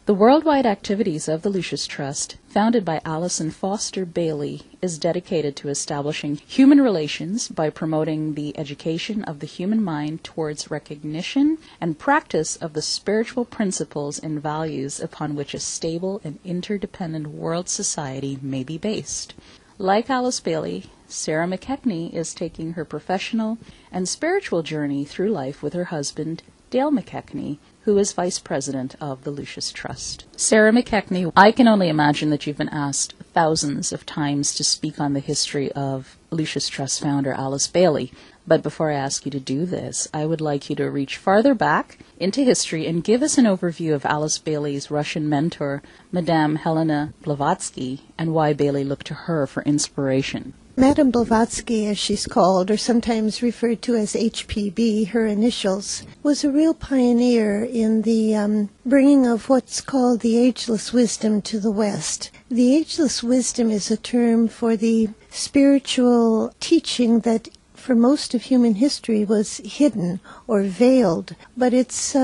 The worldwide activities of the Lucis Trust, founded by Alison Foster Bailey, is dedicated to establishing human relations by promoting the education of the human mind towards recognition and practice of the spiritual principles and values upon which a stable and interdependent world society may be based. Like Alice Bailey, Sarah McKechnie is taking her professional and spiritual journey through life with her husband, Dale McKechnie, who is Vice President of the Lucis Trust. Sarah McKechnie, I can only imagine that you've been asked thousands of times to speak on the history of Lucis Trust founder Alice Bailey. But before I ask you to do this, I would like you to reach farther back into history and give us an overview of Alice Bailey's Russian mentor, Madame Helena Blavatsky, and why Bailey looked to her for inspiration. Madame Blavatsky, as she's called, or sometimes referred to as HPB, her initials, was a real pioneer in the bringing of what's called the Ageless Wisdom to the West. The Ageless Wisdom is a term for the spiritual teaching that for most of human history was hidden or veiled, but it's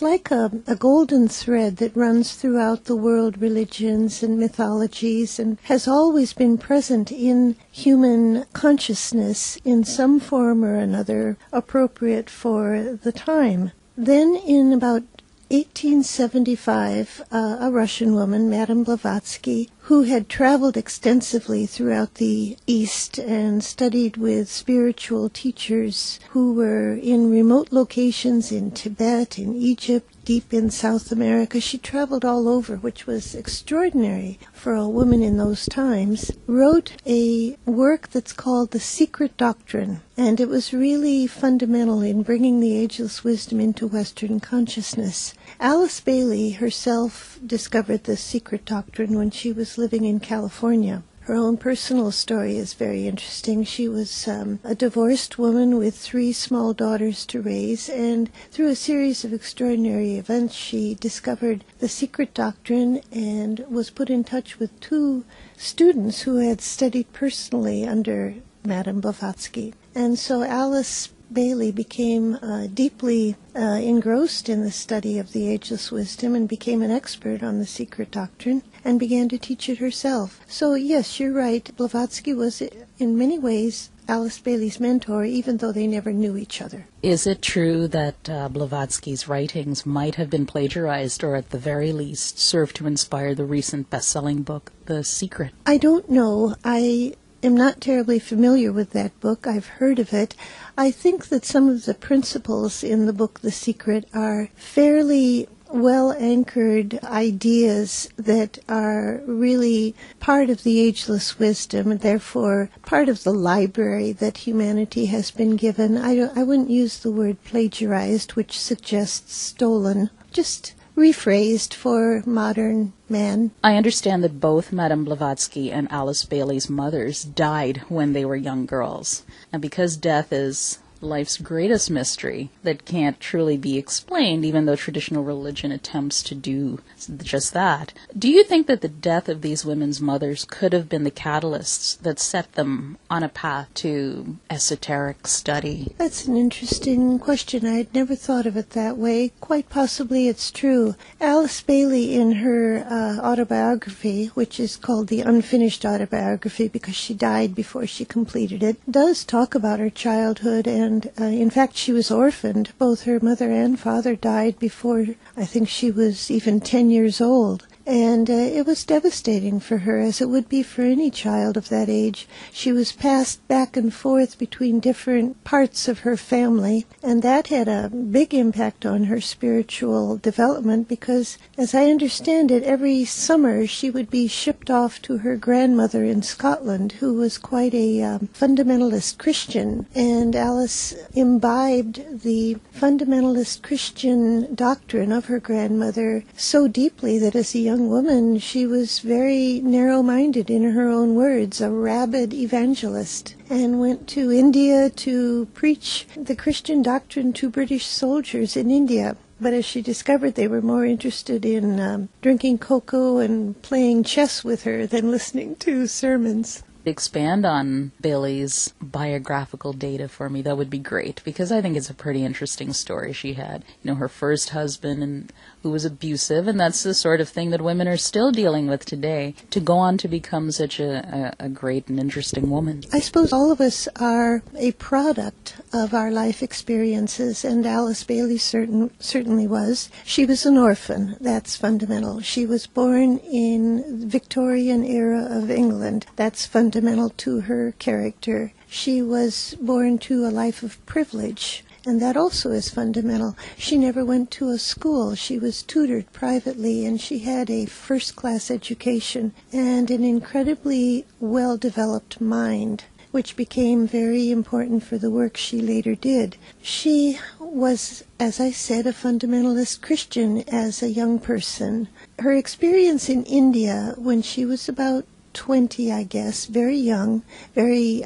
like a golden thread that runs throughout the world religions and mythologies and has always been present in human consciousness in some form or another appropriate for the time. Then in about 1875, a Russian woman, Madame Blavatsky, who had traveled extensively throughout the East and studied with spiritual teachers who were in remote locations in Tibet, in Egypt, deep in South America. She traveled all over, which was extraordinary for a woman in those times, wrote a work that's called The Secret Doctrine, and it was really fundamental in bringing the Ageless Wisdom into Western consciousness. Alice Bailey herself discovered the Secret Doctrine when she was living in California. Her own personal story is very interesting. She was a divorced woman with 3 small daughters to raise, and through a series of extraordinary events, she discovered the Secret Doctrine and was put in touch with 2 students who had studied personally under Madame Blavatsky. And so Alice Bailey became deeply engrossed in the study of the Ageless Wisdom and became an expert on the Secret Doctrine and began to teach it herself. So yes, you're right, Blavatsky was in many ways Alice Bailey's mentor, even though they never knew each other. Is it true that Blavatsky's writings might have been plagiarized or at the very least served to inspire the recent best-selling book, The Secret? I don't know. I am not terribly familiar with that book. I've heard of it. I think that some of the principles in the book The Secret are fairly well-anchored ideas that are really part of the Ageless Wisdom and therefore part of the library that humanity has been given. I wouldn't use the word plagiarized, which suggests stolen, just rephrased for modern man. I understand that both Madame Blavatsky and Alice Bailey's mothers died when they were young girls. And because death is life's greatest mystery that can't truly be explained, even though traditional religion attempts to do just that, do you think that the death of these women's mothers could have been the catalysts that set them on a path to esoteric study? That's an interesting question. I had never thought of it that way. Quite possibly it's true. Alice Bailey, in her autobiography, which is called The Unfinished Autobiography because she died before she completed it, does talk about her childhood, and in fact she was orphaned. Both her mother and father died before I think she was even 10 years old. And it was devastating for her, as it would be for any child of that age. She was passed back and forth between different parts of her family, and that had a big impact on her spiritual development because, as I understand it, every summer she would be shipped off to her grandmother in Scotland, who was quite a fundamentalist Christian, and Alice imbibed the fundamentalist Christian doctrine of her grandmother so deeply that as a young woman, she was very narrow-minded, in her own words, a rabid evangelist, and went to India to preach the Christian doctrine to British soldiers in India. But as she discovered, they were more interested in drinking cocoa and playing chess with her than listening to sermons. expand on Bailey's biographical data for me, that would be great, because I think it's a pretty interesting story she had. Her first husband who was abusive, and that's the sort of thing that women are still dealing with today, to go on to become such a great and interesting woman. I suppose all of us are a product of our life experiences, and Alice Bailey certainly was. She was an orphan. That's fundamental. She was born in the Victorian era of England. That's fundamental to her character. She was born to a life of privilege, and that also is fundamental. She never went to a school. She was tutored privately, and she had a first-class education and an incredibly well-developed mind, which became very important for the work she later did. She was, as I said, a fundamentalist Christian as a young person. Her experience in India when she was about 20, I guess, very young, very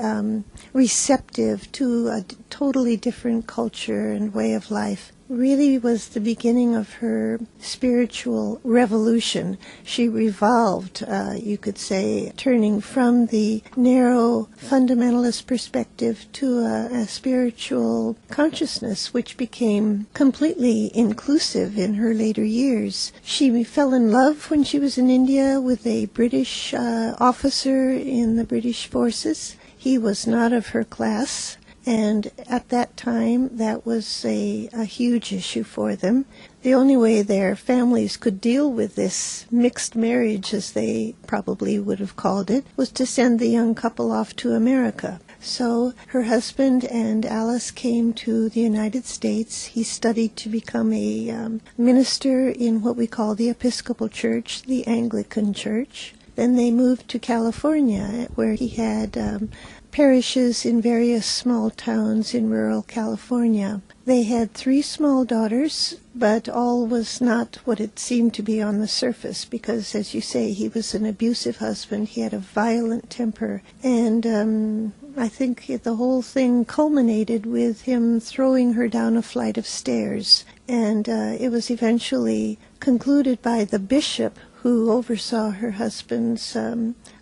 receptive to a totally different culture and way of life, really was the beginning of her spiritual revolution. She revolved, you could say, turning from the narrow fundamentalist perspective to a spiritual consciousness, which became completely inclusive in her later years. She fell in love when she was in India with a British officer in the British forces. He was not of her class, and at that time that was a huge issue for them. The only way their families could deal with this mixed marriage, as they probably would have called it, was to send the young couple off to America. So her husband and Alice came to the United States. He studied to become a minister in what we call the Episcopal Church, the Anglican Church. Then they moved to California, where he had parishes in various small towns in rural California. They had 3 small daughters, but all was not what it seemed to be on the surface, because, as you say, he was an abusive husband. He had a violent temper, and I think the whole thing culminated with him throwing her down a flight of stairs. And it was eventually concluded by the bishop who oversaw her husband's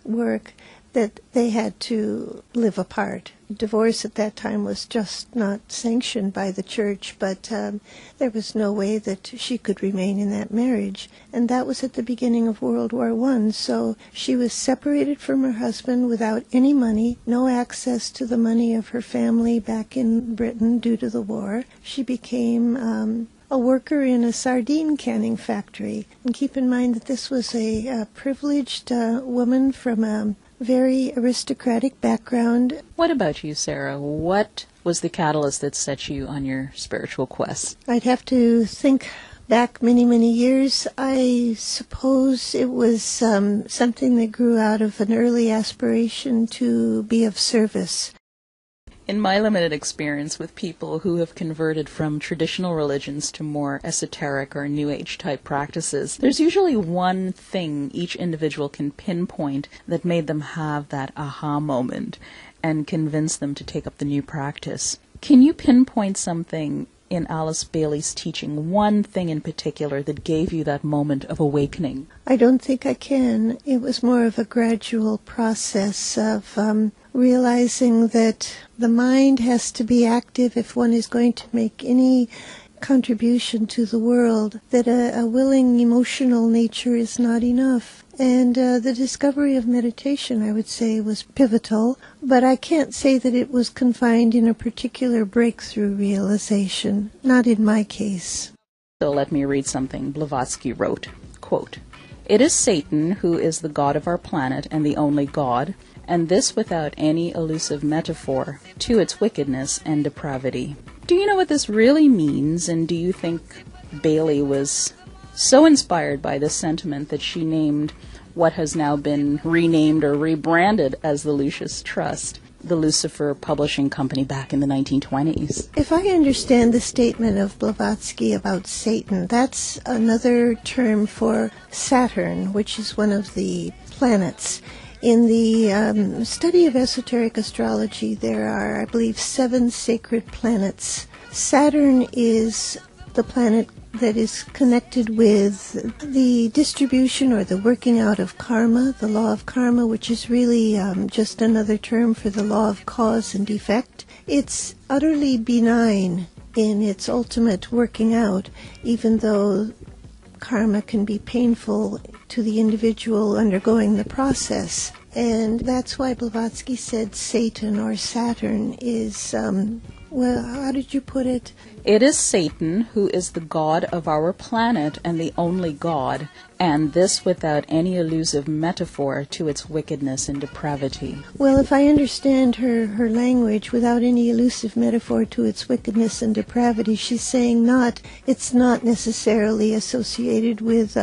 work that they had to live apart. Divorce at that time was just not sanctioned by the church, but there was no way that she could remain in that marriage. And that was at the beginning of World War I. So she was separated from her husband without any money, no access to the money of her family back in Britain due to the war. She became a worker in a sardine canning factory. And keep in mind that this was a privileged woman from a very aristocratic background. What about you, Sarah? What was the catalyst that set you on your spiritual quest? I'd have to think back many, many years. I suppose it was something that grew out of an early aspiration to be of service. In my limited experience with people who have converted from traditional religions to more esoteric or New Age type practices, there's usually one thing each individual can pinpoint that made them have that aha moment and convince them to take up the new practice. Can you pinpoint something in Alice Bailey's teaching, one thing in particular that gave you that moment of awakening? I don't think I can. It was more of a gradual process of realizing that the mind has to be active if one is going to make any contribution to the world, that a willing emotional nature is not enough. And the discovery of meditation, I would say, was pivotal, but I can't say that it was confined in a particular breakthrough realization, not in my case. So let me read something Blavatsky wrote. Quote, "It is Satan who is the god of our planet and the only god, and this without any elusive metaphor to its wickedness and depravity." Do you know what this really means, and do you think Bailey was so inspired by this sentiment that she named what has now been renamed or rebranded as the Lucis Trust, the Lucifer Publishing Company, back in the 1920s? If I understand the statement of Blavatsky about Satan, that's another term for Saturn, which is one of the planets. In the study of esoteric astrology, there are, I believe, 7 sacred planets. Saturn is the planet that is connected with the distribution or the working out of karma, the law of karma, which is really just another term for the law of cause and effect. It's utterly benign in its ultimate working out, even though karma can be painful to the individual undergoing the process. And that's why Blavatsky said Satan or Saturn is, well, how did you put it? It is Satan who is the god of our planet and the only god, and this without any elusive metaphor to its wickedness and depravity. Well, if I understand her language, without any elusive metaphor to its wickedness and depravity, she's saying it's not necessarily associated with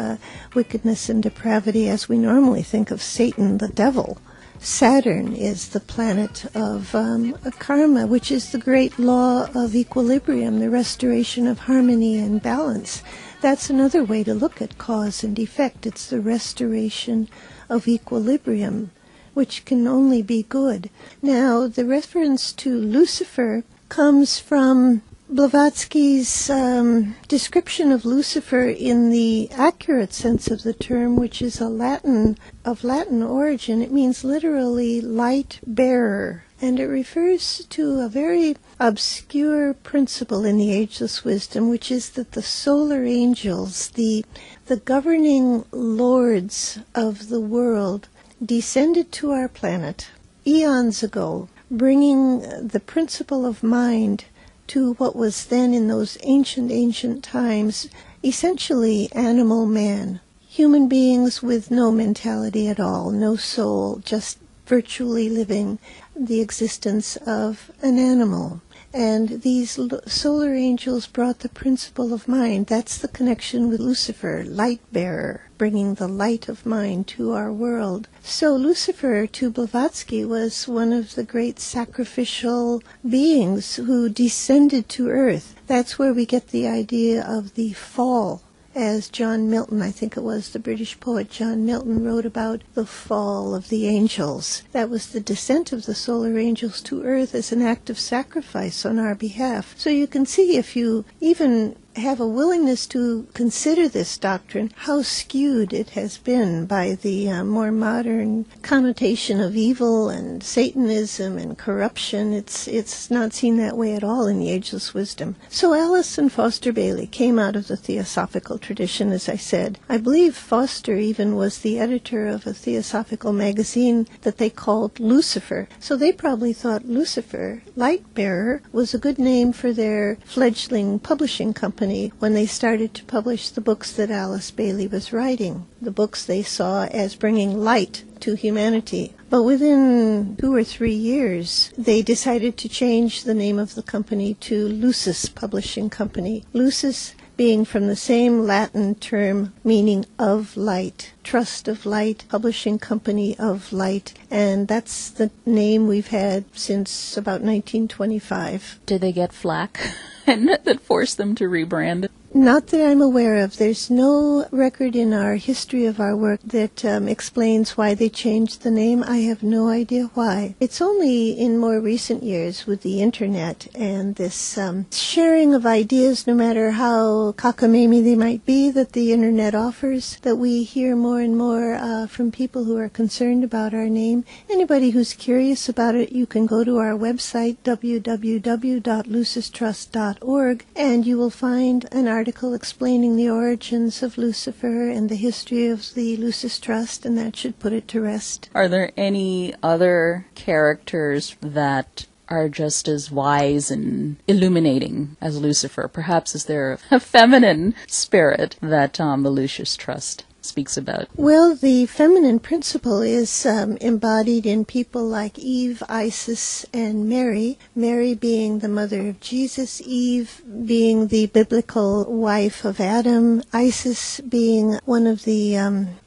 wickedness and depravity as we normally think of Satan, the devil. Saturn is the planet of karma, which is the great law of equilibrium, the restoration of harmony and balance. That's another way to look at cause and effect. It's the restoration of equilibrium, which can only be good. Now, the reference to Lucifer comes from Blavatsky's description of Lucifer in the accurate sense of the term, which is of Latin origin. It means literally light bearer, and it refers to a very obscure principle in the Ageless Wisdom, which is that the solar angels, the governing lords of the world, descended to our planet eons ago, bringing the principle of mind to what was then in those ancient times essentially animal man. Human beings with no mentality at all, no soul, just virtually living the existence of an animal. And these solar angels brought the principle of mind. That's the connection with Lucifer, light bearer, bringing the light of mind to our world. So Lucifer, to Blavatsky, was one of the great sacrificial beings who descended to earth. That's where we get the idea of the fall. As John Milton, I think it was the British poet John Milton, wrote about the fall of the angels. That was the descent of the solar angels to earth as an act of sacrifice on our behalf. So you can see, if you even have a willingness to consider this doctrine, how skewed it has been by the more modern connotation of evil and Satanism and corruption. It's not seen that way at all in the Ageless Wisdom. So Alice and Foster Bailey came out of the Theosophical tradition, as I said. I believe Foster even was the editor of a Theosophical magazine that they called Lucifer. So they probably thought Lucifer, light bearer, was a good name for their fledgling publishing company when they started to publish the books that Alice Bailey was writing, the books they saw as bringing light to humanity. But within 2 or 3 years, they decided to change the name of the company to Lucis Publishing Company. Lucis being from the same Latin term meaning of light, trust of light, publishing company of light, and that's the name we've had since about 1925. Did they get flack and that forced them to rebrand? Not that I'm aware of. There's no record in our history of our work that explains why they changed the name. I have no idea why. It's only in more recent years with the internet and this sharing of ideas, no matter how cockamamie they might be, that the internet offers, that we hear more and more from people who are concerned about our name. Anybody who's curious about it, you can go to our website, www.lucistrust.org, and you will find an article explaining the origins of Lucifer and the history of the Lucis Trust, and that should put it to rest. Are there any other characters that are just as wise and illuminating as Lucifer? Perhaps is there a feminine spirit that the Lucis Trust speaks about? Well, the feminine principle is embodied in people like Eve, Isis, and Mary. Mary being the mother of Jesus, Eve being the biblical wife of Adam, Isis being one of the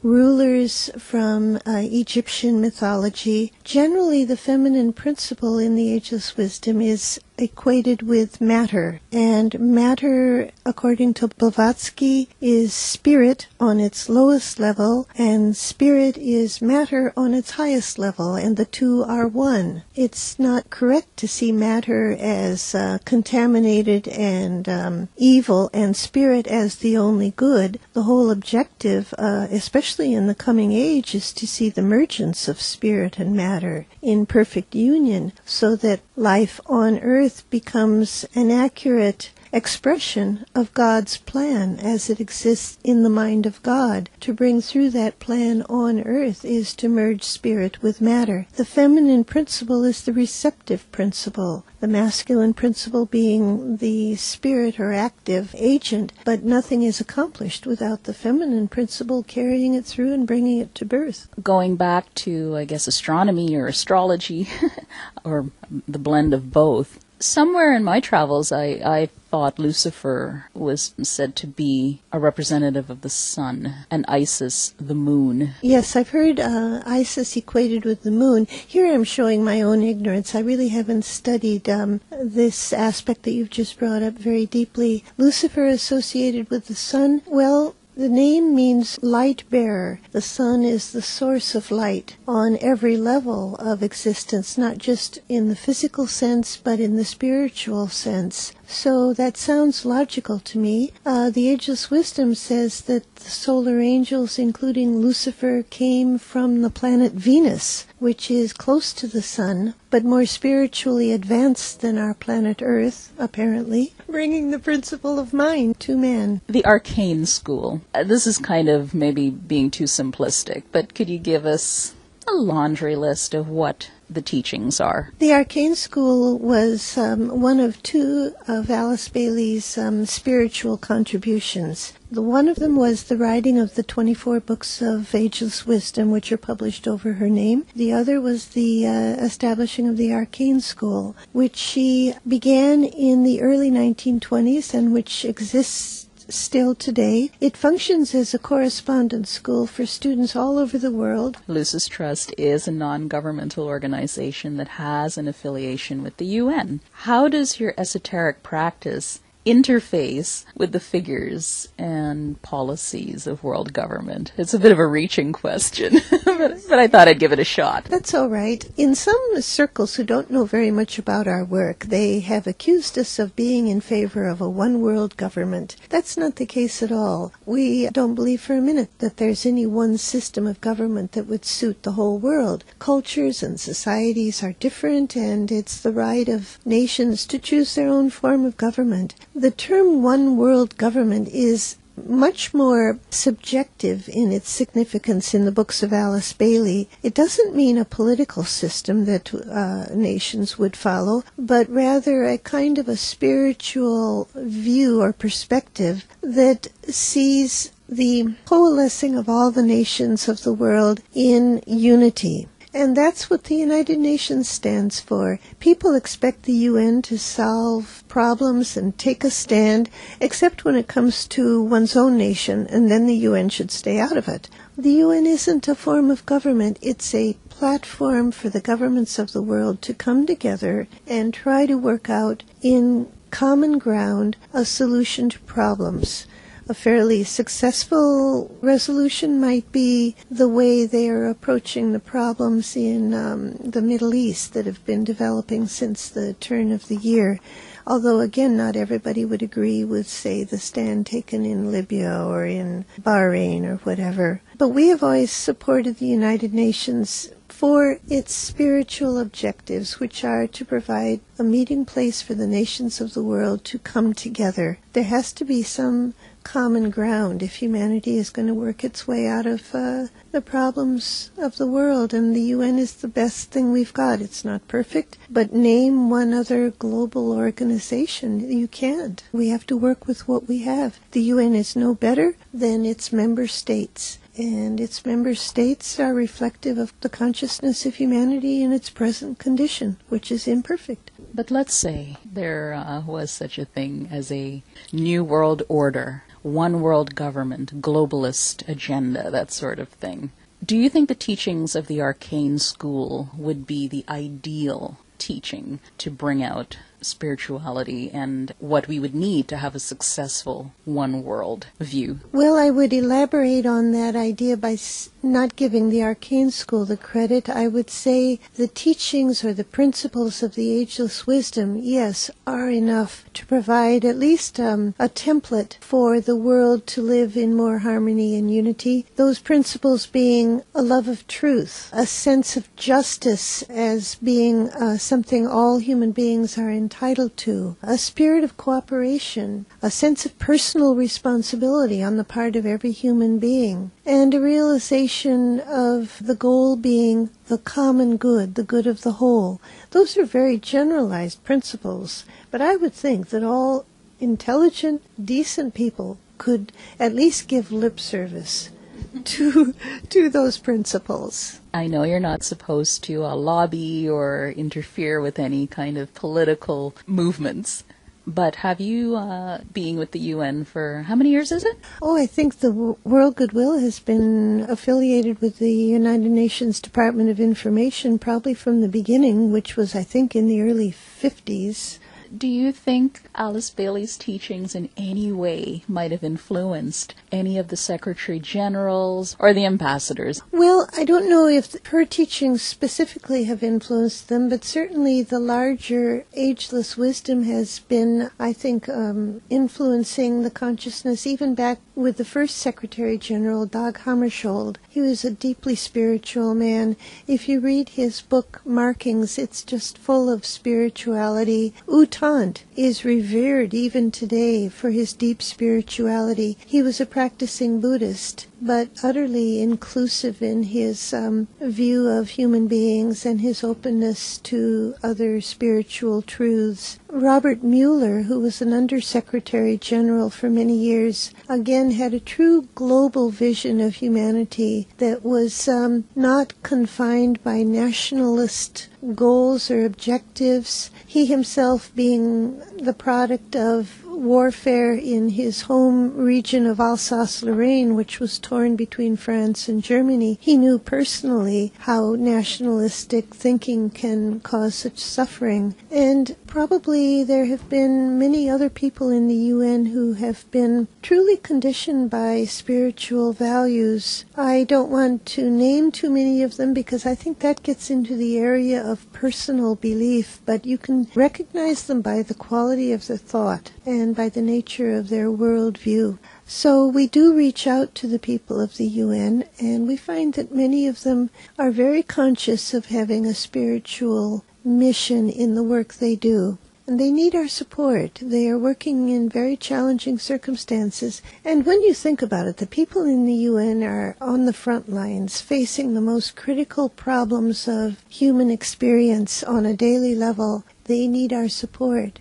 rulers from Egyptian mythology. Generally, the feminine principle in the Ageless Wisdom is equated with matter. And matter, according to Blavatsky, is spirit on its lowest level, and spirit is matter on its highest level, and the two are one. It's not correct to see matter as contaminated and evil, and spirit as the only good. The whole objective, especially in the coming age, is to see the mergence of spirit and matter in perfect union, so that life on earth becomes an accurate expression of God's plan as it exists in the mind of God. To bring through that plan on earth is to merge spirit with matter. The feminine principle is the receptive principle, the masculine principle being the spirit or active agent, but nothing is accomplished without the feminine principle carrying it through and bringing it to birth. Going back to, I guess, astronomy or astrology, or the blend of both, somewhere in my travels I thought Lucifer was said to be a representative of the sun, and Isis the moon. Yes, I've heard Isis equated with the moon. Here I'm showing my own ignorance. I really haven't studied this aspect that you've just brought up very deeply. Lucifer associated with the sun? Well, the name means light bearer. The sun is the source of light on every level of existence, not just in the physical sense, but in the spiritual sense. So that sounds logical to me. The Ageless Wisdom says that the solar angels, including Lucifer, came from the planet Venus, which is close to the sun, but more spiritually advanced than our planet Earth, apparently, bringing the principle of mind to man. The Arcane School. This is kind of maybe being too simplistic, but could you give us a laundry list of what the teachings are? The Arcane School was one of two of Alice Bailey's spiritual contributions. One of them was the writing of the 24 books of Ageless Wisdom, which are published over her name. The other was the establishing of the Arcane School, which she began in the early 1920s and which exists still today. It functions as a correspondence school for students all over the world. Lucis Trust is a non-governmental organization that has an affiliation with the UN. How does your esoteric practice interface with the figures and policies of world government? It's a bit of a reaching question, but I thought I'd give it a shot. That's all right. In some circles who don't know very much about our work, they have accused us of being in favor of a one-world government. That's not the case at all. We don't believe for a minute that there's any one system of government that would suit the whole world. Cultures and societies are different, and it's the right of nations to choose their own form of government. The term one world government is much more subjective in its significance in the books of Alice Bailey. It doesn't mean a political system that nations would follow, but rather a kind of a spiritual view or perspective that sees the coalescing of all the nations of the world in unity. And that's what the United Nations stands for. People expect the UN to solve problems and take a stand, except when it comes to one's own nation, and then the UN should stay out of it. The UN isn't a form of government. It's a platform for the governments of the world to come together and try to work out in common ground a solution to problems. A fairly successful resolution might be the way they are approaching the problems in the Middle East that have been developing since the turn of the year. Although, again, not everybody would agree with, say, the stand taken in Libya or in Bahrain or whatever. But we have always supported the United Nations for its spiritual objectives, which are to provide a meeting place for the nations of the world to come together. There has to be some common ground if humanity is going to work its way out of the problems of the world, and the UN is the best thing we've got. It's not perfect, but name one other global organization. You can't. We have to work with what we have. The UN is no better than its member states, and its member states are reflective of the consciousness of humanity in its present condition, which is imperfect. But let's say there was such a thing as a new world order, one world government, globalist agenda, that sort of thing. Do you think the teachings of the Arcane School would be the ideal teaching to bring out spirituality and what we would need to have a successful one world view? Well, I would elaborate on that idea by not giving the Arcane School the credit. I would say the teachings or the principles of the Ageless Wisdom, yes, are enough to provide at least a template for the world to live in more harmony and unity. Those principles being a love of truth, a sense of justice as being something all human beings are entitled to, a spirit of cooperation, a sense of personal responsibility on the part of every human being, and a realization of the goal being the common good, the good of the whole. Those are very generalized principles, but I would think that all intelligent, decent people could at least give lip service to those principles. I know you're not supposed to lobby or interfere with any kind of political movements, but have you, being with the UN for how many years is it? Oh, I think the World Goodwill has been affiliated with the United Nations Department of Information probably from the beginning, which was, I think, in the early 50s. Do you think Alice Bailey's teachings in any way might have influenced any of the Secretary Generals or the ambassadors? Well, I don't know if her teachings specifically have influenced them, but certainly the larger Ageless Wisdom has been, I think, influencing the consciousness even back with the first Secretary General, Dag Hammarskjöld. He was a deeply spiritual man. If you read his book, Markings, it's just full of spirituality. U Thant is revered even today for his deep spirituality. He was a practicing Buddhist, but utterly inclusive in his view of human beings and his openness to other spiritual truths. Robert Mueller, who was an Undersecretary General for many years, again had a true global vision of humanity that was not confined by nationalist goals or objectives. He himself being the product of warfare in his home region of Alsace-Lorraine, which was torn between France and Germany, he knew personally how nationalistic thinking can cause such suffering. And probably there have been many other people in the UN who have been truly conditioned by spiritual values. I don't want to name too many of them because I think that gets into the area of personal belief, but you can recognize them by the quality of their thought and by the nature of their worldview. So we do reach out to the people of the UN, and we find that many of them are very conscious of having a spiritual mission in the work they do. And they need our support. They are working in very challenging circumstances. And when you think about it, the people in the UN are on the front lines, facing the most critical problems of human experience on a daily level. They need our support.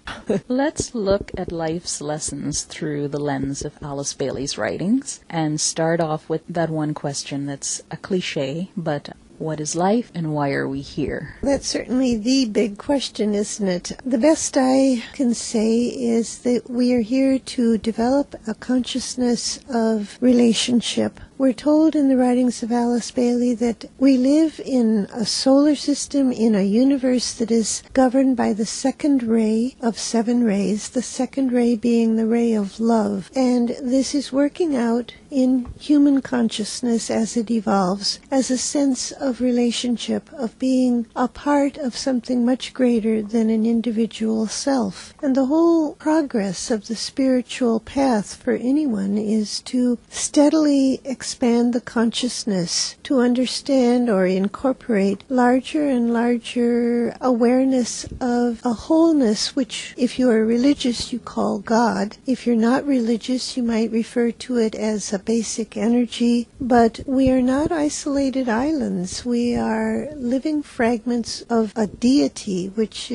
Let's look at life's lessons through the lens of Alice Bailey's writings and start off with that one question that's a cliche, but what is life and why are we here? That's certainly the big question, isn't it? The best I can say is that we are here to develop a consciousness of relationship. We're told in the writings of Alice Bailey that we live in a solar system, in a universe that is governed by the second ray of 7 rays, the second ray being the ray of love. And this is working out in human consciousness as it evolves, as a sense of relationship, of being a part of something much greater than an individual self. And the whole progress of the spiritual path for anyone is to steadily expand the consciousness, to understand or incorporate larger and larger awareness of a wholeness, which if you are religious you call God. If you're not religious you might refer to it as a basic energy, but we are not isolated islands. We are living fragments of a deity, which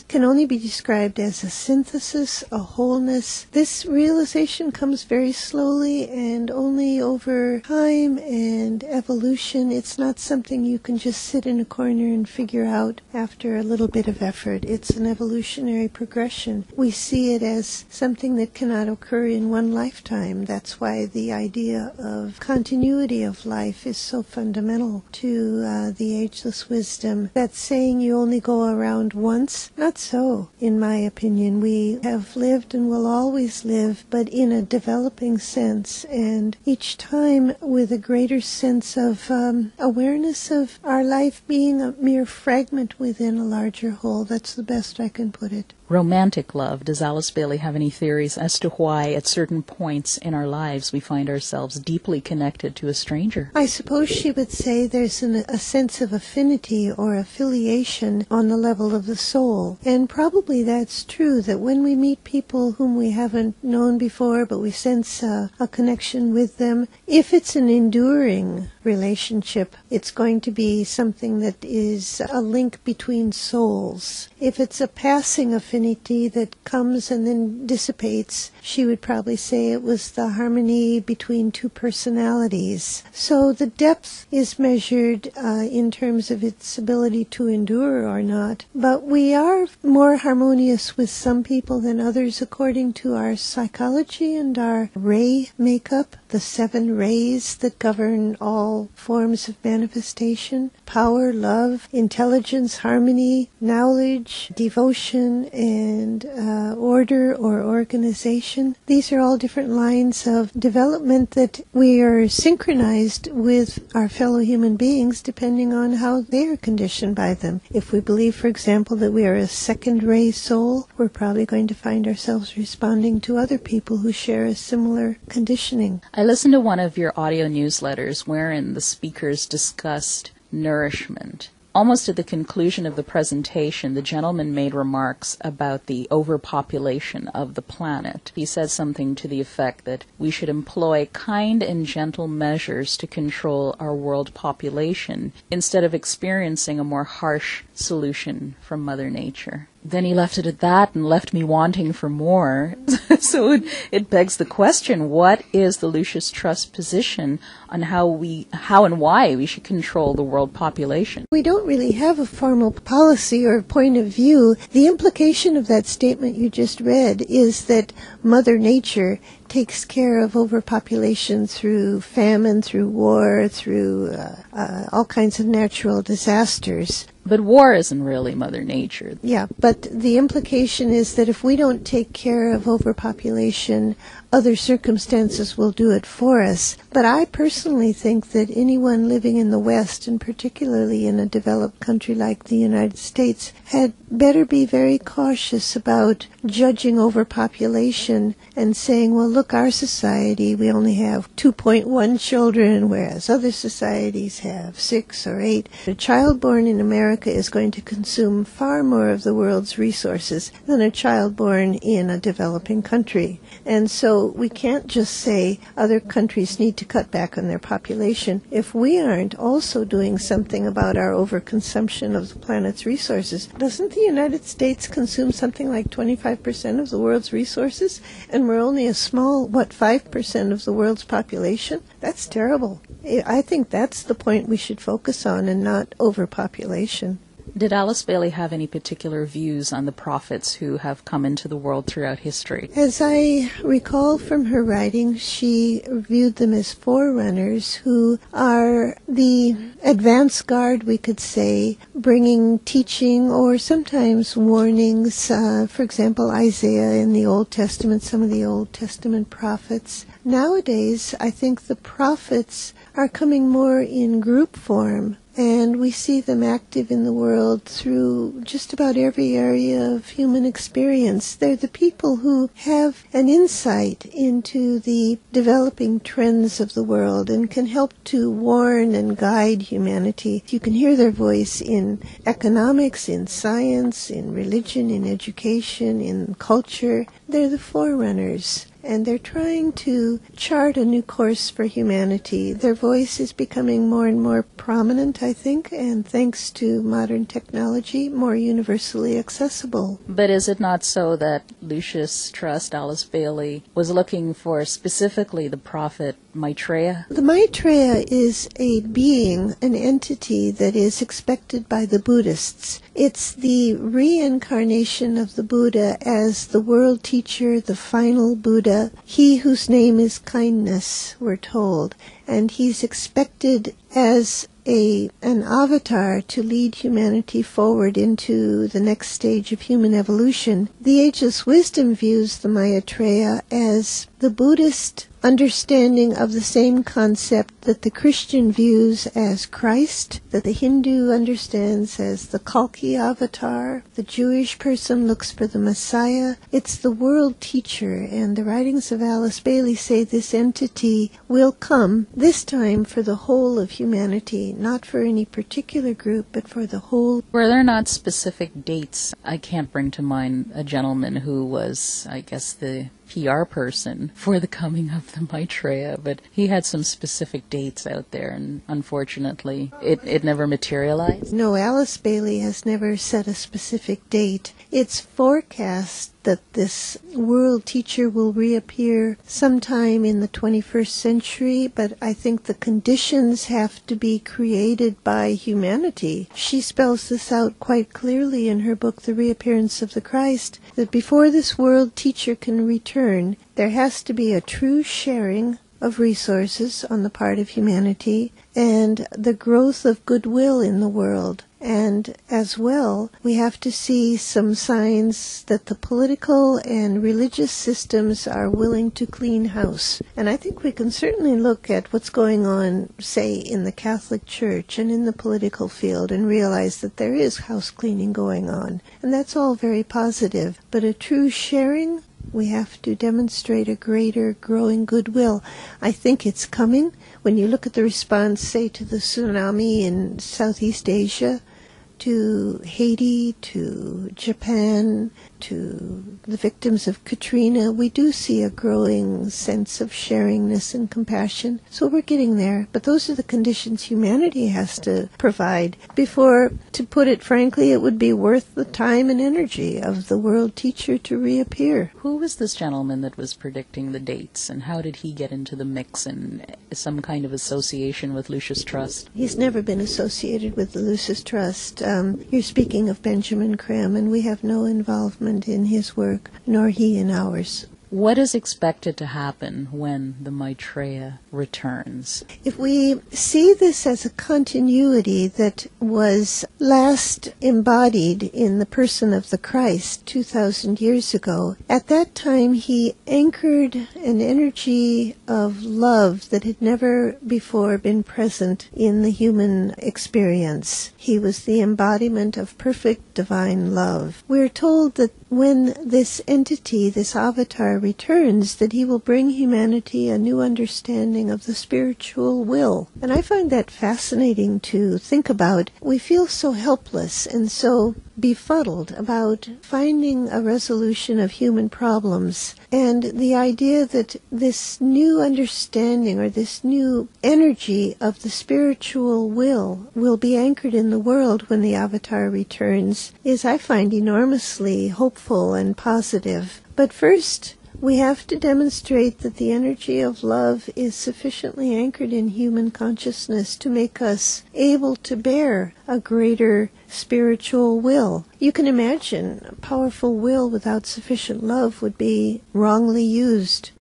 can only be described as a synthesis, a wholeness. This realization comes very slowly and only over time and evolution, it's not something you can just sit in a corner and figure out after a little bit of effort. It's an evolutionary progression. We see it as something that cannot occur in one lifetime. That's why the idea of continuity of life is so fundamental to the Ageless Wisdom. That saying you only go around once, not so, in my opinion. We have lived and will always live, but in a developing sense, and each time with a greater sense of awareness of our life being a mere fragment within a larger whole. That's the best I can put it. Romantic love. Does Alice Bailey have any theories as to why at certain points in our lives we find ourselves deeply connected to a stranger? I suppose she would say there's a sense of affinity or affiliation on the level of the soul. And probably that's true, that when we meet people whom we haven't known before, but we sense a connection with them, if it's an enduring relationship, it's going to be something that is a link between souls. If it's a passing affinity that comes and then dissipates, she would probably say it was the harmony between two personalities. So the depth is measured in terms of its ability to endure or not. But we are more harmonious with some people than others according to our psychology and our ray makeup, the 7 rays that govern all forms of manifestation: power, love, intelligence, harmony, knowledge, devotion, and order or organization. These are all different lines of development that we are synchronized with our fellow human beings depending on how they are conditioned by them. If we believe, for example, that we are a second-ray soul, we're probably going to find ourselves responding to other people who share a similar conditioning. I listened to one of your audio newsletters wherein the speakers discussed nourishment. Almost at the conclusion of the presentation, the gentleman made remarks about the overpopulation of the planet. He said something to the effect that we should employ kind and gentle measures to control our world population instead of experiencing a more harsh solution from Mother Nature. Then he left it at that and left me wanting for more. So it begs the question, what is the Lucis Trust position on how and why we should control the world population? We don't really have a formal policy or point of view. The implication of that statement you just read is that Mother Nature takes care of overpopulation through famine, through war, through all kinds of natural disasters. But war isn't really Mother Nature. Yeah, but the implication is that if we don't take care of overpopulation, other circumstances will do it for us. But I personally think that anyone living in the West, and particularly in a developed country like the United States, had better be very cautious about judging overpopulation and saying, well, look, our society, we only have 2.1 children, whereas other societies have 6 or 8. A child born in America is going to consume far more of the world's resources than a child born in a developing country. And so we can't just say other countries need to cut back on their population if we aren't also doing something about our overconsumption of the planet's resources. Doesn't the United States consume something like 25% of the world's resources? And we're only a small, 5% of the world's population? That's terrible. I think that's the point we should focus on and not overpopulation. Did Alice Bailey have any particular views on the prophets who have come into the world throughout history? As I recall from her writings, she viewed them as forerunners who are the advance guard, we could say, bringing teaching or sometimes warnings. For example, Isaiah in the Old Testament, some of the Old Testament prophets. Nowadays, I think the prophets are coming more in group form, and we see them active in the world through just about every area of human experience. They're the people who have an insight into the developing trends of the world and can help to warn and guide humanity. You can hear their voice in economics, in science, in religion, in education, in culture. They're the forerunners. And they're trying to chart a new course for humanity. Their voice is becoming more and more prominent, I think, and thanks to modern technology, more universally accessible. But is it not so that Lucis Trust, Alice Bailey, was looking for specifically the prophet Maitreya? The Maitreya is a being, an entity that is expected by the Buddhists. It's the reincarnation of the Buddha as the world teacher, the final Buddha, he whose name is kindness, we're told. And he's expected as an avatar to lead humanity forward into the next stage of human evolution. The Ageless Wisdom views the Maitreya as the Buddhist understanding of the same concept that the Christian views as Christ, that the Hindu understands as the Kalki avatar, the Jewish person looks for the Messiah. It's the world teacher, and the writings of Alice Bailey say this entity will come, this time for the whole of humanity, not for any particular group, but for the whole. Were there not specific dates? I can't bring to mind a gentleman who was, I guess, the PR person for the coming of the Maitreya, but he had some specific dates out there, and unfortunately it never materialized. No, Alice Bailey has never set a specific date. It's forecast that this world teacher will reappear sometime in the 21st century, but I think the conditions have to be created by humanity. She spells this out quite clearly in her book, The Reappearance of the Christ, that before this world teacher can return, there has to be a true sharing of resources on the part of humanity and the growth of goodwill in the world. And as well, we have to see some signs that the political and religious systems are willing to clean house. And I think we can certainly look at what's going on, say, in the Catholic Church and in the political field and realize that there is house cleaning going on. And that's all very positive. But a true sharing, we have to demonstrate a greater growing goodwill. I think it's coming. When you look at the response, say, to the tsunami in Southeast Asia, to Haiti, to Japan, to the victims of Katrina, we do see a growing sense of sharingness and compassion. So we're getting there. But those are the conditions humanity has to provide before, to put it frankly, it would be worth the time and energy of the world teacher to reappear. Who was this gentleman that was predicting the dates, and how did he get into the mix and some kind of association with Lucis Trust? He's never been associated with the Lucis Trust. You're speaking of Benjamin Krem, and we have no involvement in his work, nor he in ours. What is expected to happen when the Maitreya returns? If we see this as a continuity that was last embodied in the person of the Christ 2,000 years ago, at that time he anchored an energy of love that had never before been present in the human experience. He was the embodiment of perfect divine love. We're told that when this entity, this avatar, returns, that he will bring humanity a new understanding of the spiritual will. And I find that fascinating to think about. We feel so helpless and so befuddled about finding a resolution of human problems. And the idea that this new understanding or this new energy of the spiritual will be anchored in the world when the avatar returns is, I find, enormously hopeful and positive. But first, we have to demonstrate that the energy of love is sufficiently anchored in human consciousness to make us able to bear a greater spiritual will. You can imagine a powerful will without sufficient love would be wrongly used.